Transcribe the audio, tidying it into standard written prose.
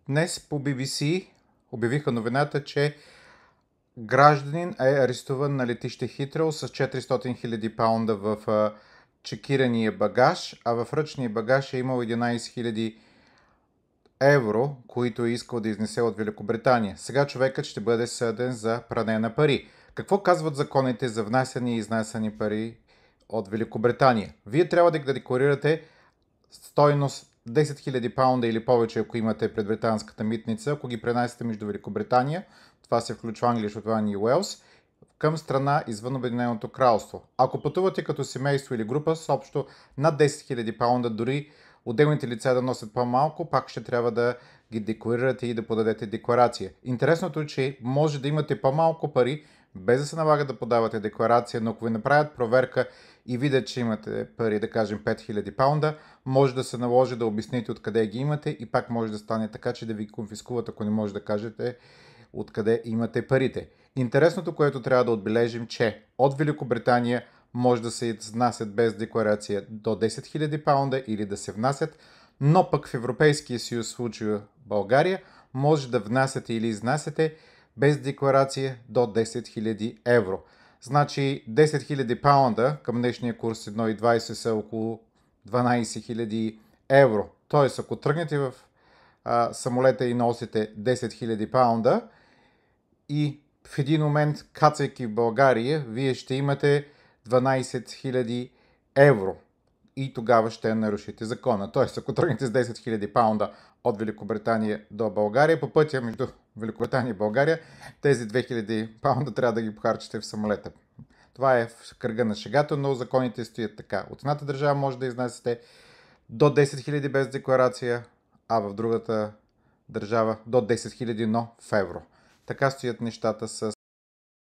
Днес по BBC обявиха новината, че гражданин е арестуван на летище Хитроу с 400 000 паунда в чекирания багаж, а в ръчния багаж е имал 11 000 евро, които е искал да изнесе от Великобритания. Сега човекът ще бъде съден за пране на пари. Какво казват законите за внасяне и изнасяне пари от Великобритания? Вие трябва да декларирате стойност 10 000 паунда или повече, ако имате пред британската митница, ако ги пренасяте между Великобритания, това се включва Англия, Шотландия и Уелс, към страна извън Обединеното кралство. Ако пътувате като семейство или група с общо над 10 000 паунда, дори отделните лица да носят по-малко, пак ще трябва да ги декларирате и да подадете декларация. Интересното е, че може да имате по-малко пари, без да се налага да подавате декларация, но ако ви направят проверка и видят, че имате пари, да кажем 5000 паунда, може да се наложи да обясните откъде ги имате и пак може да стане така, че да ви конфискуват, ако не може да кажете откъде имате парите. Интересното, което трябва да отбележим, че от Великобритания може да се внасят без декларация до 10 000 паунда или да се внасят, но пък в Европейския съюз, в случая България, може да внасяте или изнасяте без декларация до 10 000 евро. Значи 10 000 паунда към днешния курс 1,20 са около 12 000 евро. Тоест, ако тръгнете в самолета и носите 10 000 паунда и в един момент, кацайки в България, вие ще имате 12 000 евро и тогава ще нарушите закона. Тоест, ако тръгнете с 10 000 паунда от Великобритания до България, по пътя между Великобритания и България, тези 2000 паунда трябва да ги похарчите в самолета. Това е в кръга на шегата, но законите стоят така. От едната държава може да изнасяте до 10 000 без декларация, а в другата държава до 10 000, но в евро. Така стоят нещата с